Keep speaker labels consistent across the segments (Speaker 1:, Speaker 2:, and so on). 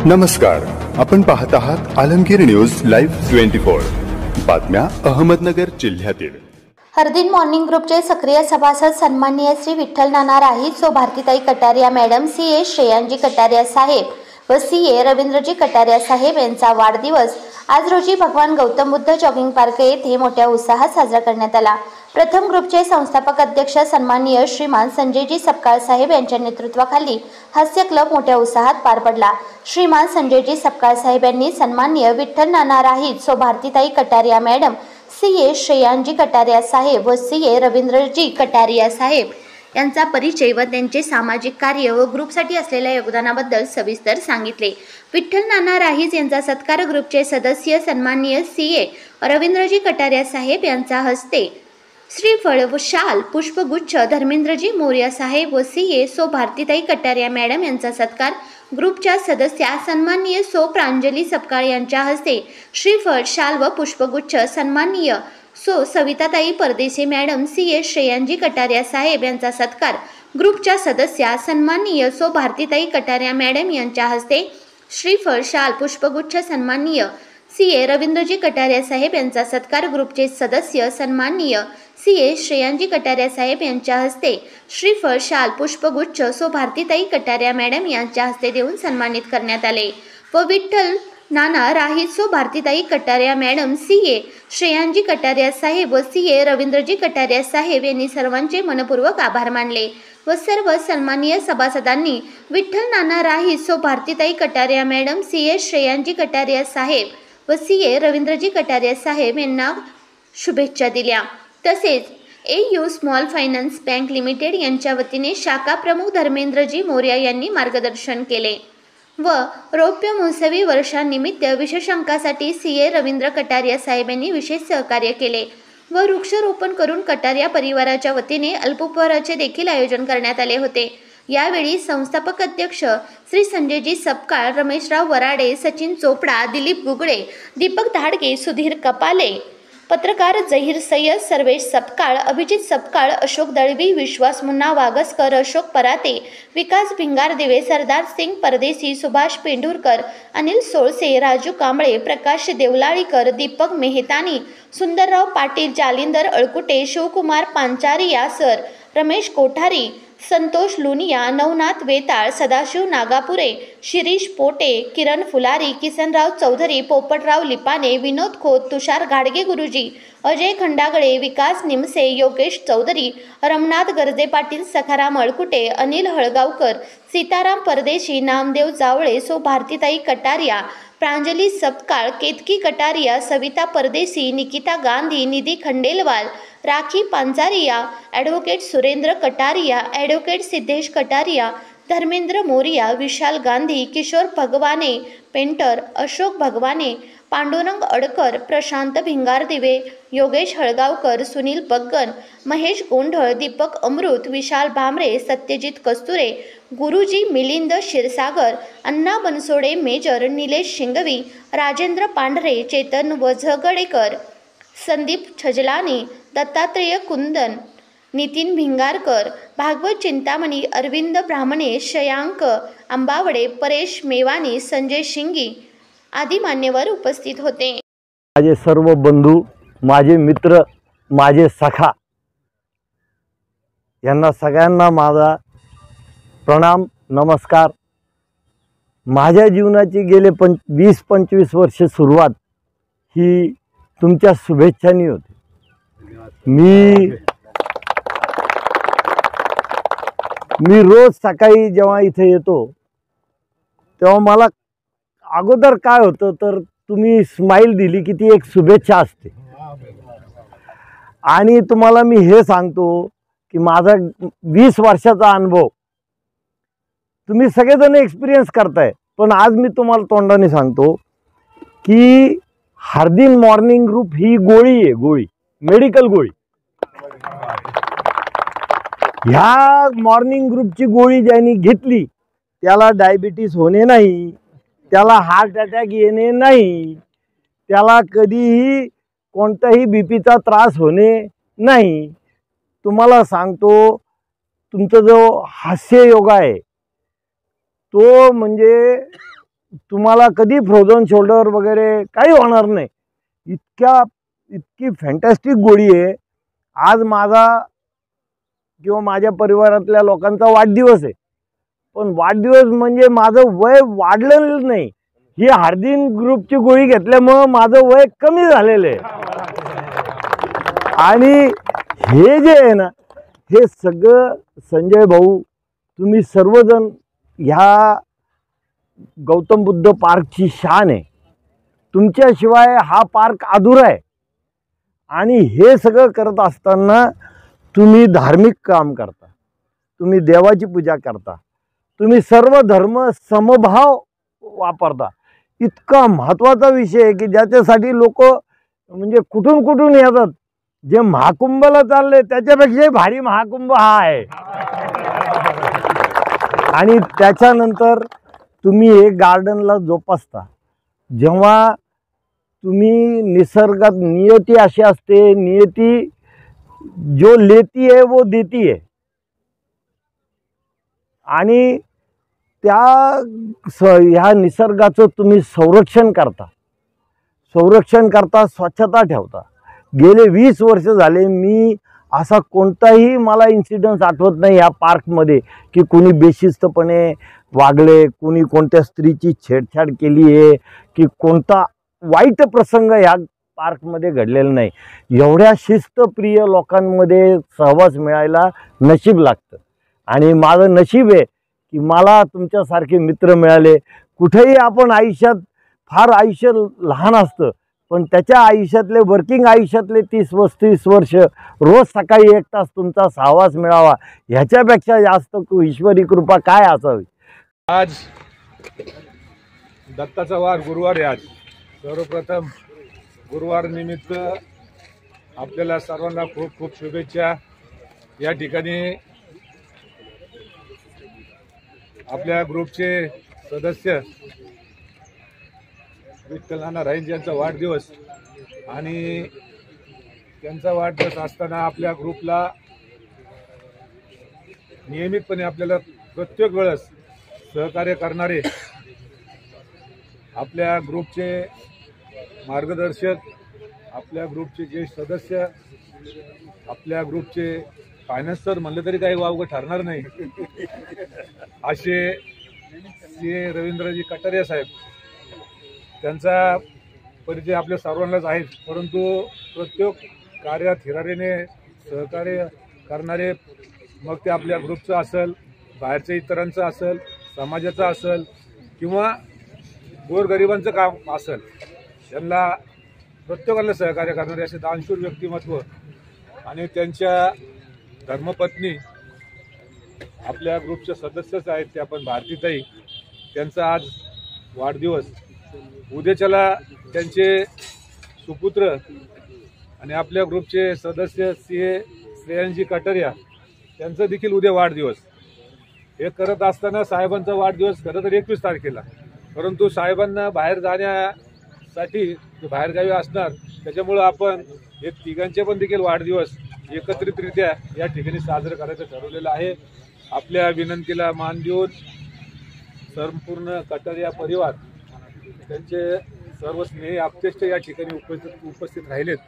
Speaker 1: नमस्कार, आपण पाहत आहात आलमगीर न्यूज लाईव्ह 24 बातम्या अहमदनगर जिल्ह्यातील।
Speaker 2: हरदीन मॉर्निंग ग्रुपचे सक्रिय सभासद सन्माननीय श्री विठ्ठल नाना राहीत सो भारतीताई कटारिया मॅडम, सीए श्रेयांजी कटारिया साहेब व सीए रवींद्रजी कटारिया साहेब यांचा वाढदिवस आज रोजी भगवान गौतम बुद्ध जॉगिंग पार्क येथे मोठ्या उत्साहात साजरा करण्यात आला। प्रथम ग्रुपचे संस्थापक अध्यक्ष सन्माननीय श्रीमान संजयजी सपकाळ साहेब यांच्या नेतृत्वाखाली हास्य क्लब मोठ्या उत्साहात पार पडला। श्रीमान संजयजी सपकाळ साहेब यांनी सन्माननीय विठ्ठल नाना राहीत सो भारतीताई कटारिया मॅडम, सीए श्रेयांजी कटारिया साहेब व सीए रवींद्रजी कटारिया साहेब यांचा परिचय व त्यांचे सामाजिक कार्य व ग्रुपसाठी असलेल्या योगदानाबद्दल सविस्तर सांगितले। विठ्ठल नाना राहीत यांचा सत्कार ग्रुपचे सदस्य सन्माननीय सीए रवींद्रजी कटारिया साहेब यांच्या हस्ते श्रीफळ व शाल पुष्पगुच्छ धर्मेंद्रजी मोरिया साहेब व सीए सो भारतीताई कटारिया मॅडम यांचा सत्कार ग्रुपच्या सदस्या सन्माननीय सो प्रांजली सपकाळ यांच्या हस्ते श्रीफळ शाल व पुष्पगुच्छ सन्माननीय सो सविताताई परदेशी मॅडम, सीए श्रेयांजी कटारिया साहेब यांचा सत्कार ग्रुपच्या सदस्या सन्माननीय सो भारतीताई कटारिया मॅडम यांच्या हस्ते श्रीफळ शाल पुष्पगुच्छ सन्माननीय सीए रवींद्रजी कटारिया साहेब यांचा सत्कार ग्रुपचे सदस्य सन्माननीय सीए श्रेयांजी कटारिया साहेब यांच्या हस्ते श्रीफळ शाल पुष्पगुच्छ सो भारतीताई कटारिया मॅडम यांच्या हस्ते देऊन सन्मानित करण्यात आले व विठ्ठल नाना राहीत सो भारतीताई कटारिया मॅडम, सीए श्रेयांजी कटारिया साहेब व सीए रवींद्रजी कटारिया साहेब यांनी सर्वांचे मनपूर्वक आभार मानले व सर्व सन्माननीय सभासदांनी विठ्ठल नाना राहीत सो भारतीताई कटारिया मॅडम, सीए श्रेयांजी कटारिया साहेब व सीए रवींद्रजी कटारिया साहेब यांना शुभेच्छा दिल्या। तसेच AU small finance bank limited यांच्या वतीने शाखा प्रमुख धर्मेंद्रजी मोरिया यांनी मार्गदर्शन केले व रौप्य महोत्सवी वर्षानिमित्त विशेष अंकासाठी सीए रवींद्र कटारिया साहेब यांनी विशेष सहकार्य केले व वृक्षारोपण करून कटारिया परिवाराच्या वतीने अल्पोपहाराचे देखील आयोजन करण्यात आले होते। यावेळी संस्थापक अध्यक्ष श्री संजयजी सपकाळ, रमेशराव वराडे, सचिन चोपडा, दिलीप गुगळे, दीपक धाडगे, सुधीर कपाले, पत्रकार जहीर सय्यद, सर्वेश सपकाळ, अभिजित सपकाळ, अशोक दळवी, विश्वास मुन्ना वागसकर, अशोक पराते, विकास भिंगारदिवे, सरदार सिंग परदेशी, सुभाष पेंढुरकर, अनिल सोळसे, राजू कांबळे, प्रकाश देवलाळीकर, दीपक मेहतानी, सुंदरराव पाटील, जालिंदर अळकुटे, शिवकुमार पांचारिया सर, रमेश कोठारी, संतोष लुनिया, नवनाथ वेताळ, सदाशिव नागापुरे, शिरीष पोटे, किरण फुलारी, किसनराव चौधरी, पोपटराव लिपाने, विनोद खोत, तुषार घाडगे गुरुजी, अजय खंडागळे, विकास निमसे, योगेश चौधरी, रमनाथ गर्जे पाटील, सखाराम अळकुटे, अनिल हळगावकर, सीताराम परदेशी, नामदेव जावळे सो भारतीताई कटारिया, प्रांजली सपकाळ, केतकी कटारिया, सविता परदेशी, निकिता गांधी, निधी खंडेलवाल, राखी पांचारिया, ॲडव्होकेट सुरेंद्र कटारिया, ॲडव्होकेट सिद्धेश कटारिया, धर्मेंद्र मोरिया, विशाल गांधी, किशोर भगवाने पेंटर, अशोक भगवाने, पांडुरंग अडकर, प्रशांत भिंगारदिवे, योगेश हळगावकर, सुनील बग्गन, महेश गोंधळ, दीपक अमृत, विशाल भामरे, सत्यजित कस्तुरे, गुरुजी मिलिंद क्षीरसागर, अण्णा बनसोडे मेजर, निलेश शिंगवी, राजेंद्र पांढरे, चेतन वझगडेकर, संदीप छजलानी, दत्तात्रेय कुंदन, नितीन भिंगारकर, भागवत चिंतामणी, अरविंद ब्राह्मणे, शयांक आंबावडे, परेश मेवानी, संजय शिंगी आदी मान्यवर उपस्थित होते।
Speaker 3: माझे सर्व बंधू, माझे मित्र, माझे सखा यांना सगळ्यांना माझा प्रणाम, नमस्कार। माझ्या जीवनाची गेले 20-25 वर्ष सुरुवात ही तुमच्या शुभेच्छांनी होती। मी रोज सकाळी जेव्हा इथे येतो तेव्हा मला अगोदर काय होतं तर तुम्ही स्माइल दिली की ती एक शुभेच्छा असते। आणि तुम्हाला मी हे सांगतो की माझा 20 वर्षाचा अनुभव तुम्ही सगळेजण एक्सपिरियन्स करताय, पण आज मी तुम्हाला तोंडाने सांगतो की हरदीन मॉर्निंग ग्रुप ही गोळी आहे, गोळी, मेडिकल गोळी। ह्या मॉर्निंग ग्रुपची गोळी ज्यांनी घेतली त्याला डायबिटीस होणे नाही, त्याला हार्ट अटॅक येणे नाही, त्याला कधीही कोणताही बीपीचा त्रास होणे नाही। तुम्हाला सांगतो तुमचा जो हास्य योगा आहे तो म्हणजे तुम्हाला कधी फ्रोझन शोल्डर वगैरे काही होणार नाही. इतकी फॅन्टॅस्टिक गोळी आहे. आज माझा किंवा माझ्या परिवारातल्या लोकांचा वाढदिवस आहे, पण वाढदिवस म्हणजे माझं वय वाढलेलं नाही. ही हार्दिन ग्रुपची गोळी घेतल्यामुळं माझं वय कमी झालेलं आहे. आणि हे जे आहे ना, हे सगळं संजय भाऊ, तुम्ही सर्वजण ह्या गौतम बुद्ध पार्कची शान आहे. तुमच्याशिवाय हा पार्क अधुरा आहे. आणि हे सगळं करत असताना तुम्ही धार्मिक काम करता, तुम्ही देवाची पूजा करता, तुम्ही सर्व धर्म समभाव वापरता. इतका महत्त्वाचा विषय आहे की ज्याच्यासाठी लोक म्हणजे कुठून कुठून येतात. जे महाकुंभला चालले त्याच्यापेक्षाही भारी महाकुंभ हा आहे. आणि त्याच्यानंतर तुम्ही हे गार्डनला जोपासता. जेव्हा तुम्ही निसर्गात, नियती अशी असते, नियती जो लेती है वो देती है. आणि ह्या निसर्गाचं तुम्ही संरक्षण करता, स्वच्छता ठेवता. गेले 20 वर्ष झाले मी असा कोणताही मला इन्सिडेंट आठवत नाही या पार्कमध्ये की कोणी बेशिस्तपणे वागले, कोणी कोणत्या स्त्रीची छेडछाड केली आहे, की कोणता वाईट प्रसंग या पार्कमध्ये घडलेला नाही. एवढ्या शिस्तप्रिय लोकांमध्ये सहवास मिळायला नशीब लागतं. आणि माझं नशीब आहे की मला तुमच्यासारखे मित्र मिळाले. कुठेही आपण आयुष्यात आयुष्य लहान असतं, पण त्याच्या आयुष्यातले, वर्किंग आयुष्यातले 30-35 वर्ष रोज सकाळी 1 तास तुमचा सहवास मिळावा, ह्याच्यापेक्षा जास्त ईश्वरी कृपा काय असावी.
Speaker 4: आज दत्ताचा वार, गुरुवार आहे. आज सर्वप्रथम गुरुवार निमित्त आपल्याला सर्वांना खूप खूप शुभेच्छा. या ठिकाणी आपल्या ग्रुपचे सदस्य विठ्ठल नाना राईंज यांचा वाढदिवस, आणि त्यांचा वाढदिवस असताना आपल्या ग्रुपला नियमितपणे आपल्याला प्रत्येक वेळेस सहकार्य करणारे आपल्या ग्रुपचे मार्गदर्शक, आपल्या ग्रुपचे ज्येष्ठ सदस्य, आपल्या ग्रुपचे फायनान्सर म्हणलं तरी काही वावगं ठरणार नाही असे CA रवींद्रजी कटारिया साहेब. त्यांचा परिचय आपल्या सर्वांनाच आहे, परंतु प्रत्येक कार्यात हिरारीने सहकार्य करणारे, मग ते आपल्या ग्रुपचं असेल, बाहेरच्या इतरांचं असेल, समाजाचं असेल किंवा गोरगरिबांचं काम असेल, त्यांना प्रत्येकाला सहकार्य करणारे असे दानशूर व्यक्तिमत्व. आणि त्यांच्या धर्मपत्नी आपल्या ग्रुपचे सदस्यच आहेत, ते आपण भारतीताई. त्यांचा आज वाढदिवस. उद्याच्याला त्यांचे सुपुत्र आणि आपल्या ग्रुपचे सदस्य CA श्रेयांजी कटारिया, त्यांचा देखील उद्या वाढदिवस. हे करत असताना साहेबांचा वाढदिवस खरं तर 21 तारखेला, परंतु साहेबांना बाहेर जाण्यासाठी बाहेरगावी असणार, त्याच्यामुळं आपण हे तिघांचे पण देखील वाढदिवस एकत्रितरित्या या ठिकाणी साजरं करायचं ठरवलेलं आहे. आपल्या विनंतीला मान देऊन संपूर्ण कटारिया परिवार, त्यांचे सर्व स्नेही आप्तेष्ट या ठिकाणी उपस्थित राहिलेत,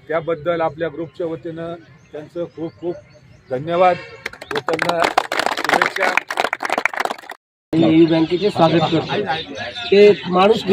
Speaker 4: त्याबद्दल आपल्या ग्रुपच्या वतीनं त्यांचं खूप खूप धन्यवाद व त्यांना शुभेच्छा.
Speaker 5: बँकेचे स्वागत करतो. ते माणूस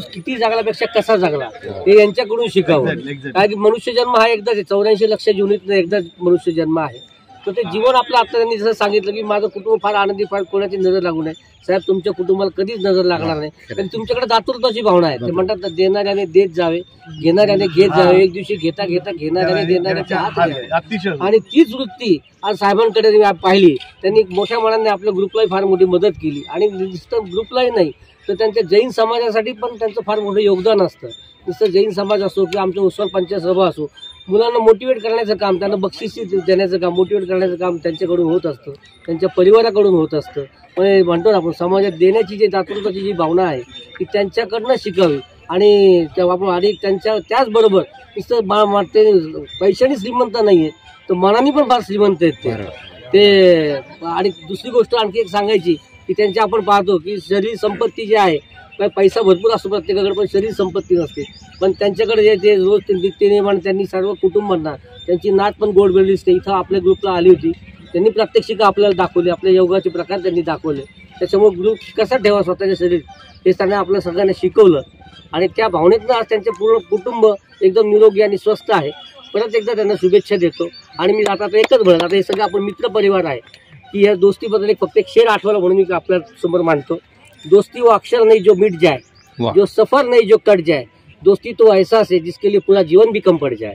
Speaker 5: किती जगल्यापेक्षा कसा जगला हे यांच्याकडून शिकावं. कारण की मनुष्य जन्म हा एकदाच आहे, 84 लक्ष जीवनीत एकदाच मनुष्य जन्म आहे. तर ते जीवन आपलं आता त्यांनी जसं सांगितलं की माझं कुटुंब फार आनंदी, फार कोणाची नजर लागू नये. साहेब, तुमच्या कुटुंबाला कधीच नजर लागणार नाही, कारण तुमच्याकडे दातृत्वाची भावना आहे. ते म्हणतात देणाऱ्याने देत जावे, घेणाऱ्याने घेत जावे. एक दिवशी घेता घेता घेणाऱ्याने देणाऱ्याच्या हात घ्यावे. आणि तीच वृत्ती आज साहेबांकडे पाहिली. त्यांनी मोठ्या मनाने आपल्या ग्रुपलाही फार मोठी मदत केली. आणि नुसतं ग्रुपलाही नाही तर त्यांच्या जैन समाजासाठी पण त्यांचं फार मोठं योगदान असतं. नुसतं जैन समाज असो किंवा आमच्या उस्मान पंचायत सभा असो, मुलांना मोटिवेट करण्याचं काम, त्यांना बक्षिसी देण्याचं काम, मोटिवेट करण्याचं काम त्यांच्याकडून होत असतं, त्यांच्या परिवाराकडून होत असतं. म्हणजे म्हणतो ना आपण, समाजात देण्याची जी दातृत्वाची जी भावना आहे ती त्यांच्याकडनं शिकावी. आणि आपण आणि त्यांच्या त्याचबरोबर नुसतं ते पैशाने श्रीमंत नाही आहे, तर मनाने पण फार श्रीमंत आहेत ते. आणि दुसरी गोष्ट आणखी एक सांगायची की त्यांच्या आपण पाहतो की शरीर संपत्ती जी आहे, काय पैसा भरपूर असतो प्रत्येकाकडे, पण शरीर संपत्ती नसते. पण त्यांच्याकडे जे रोज ते नित्यनेमाने त्यांनी सर्व कुटुंबांना त्यांची नात पण गोड बेळली असते. इथं आपल्या ग्रुपला आली होती, त्यांनी प्रात्यक्षिक आपल्याला दाखवले, आपल्या योगाचे प्रकार त्यांनी दाखवले. त्याच्यामुळे ग्रुप कसा ठेवा स्वतःचे शरीर हे त्यांना आपल्या सगळ्यांना शिकवलं आणि त्या भावनेतनं आज त्यांचे पूर्ण कुटुंब एकदम निरोगी आणि स्वस्थ आहे. परत एकदा त्यांना शुभेच्छा देतो. आणि मी आता एकच म्हणत, आता हे सगळं आपण मित्र परिवार आहे की या दोस्तीबद्दल फक्त एक शेर आठवलं म्हणून मी आपल्या समोर मांडतो. दोस्ती वो अक्षर नहीं जो मिट जाए, जो सफर नहीं जो कट जाए, दोस्ती तो एहसास है जिसके लिए पूरा जीवन भी कम पड़ जाए.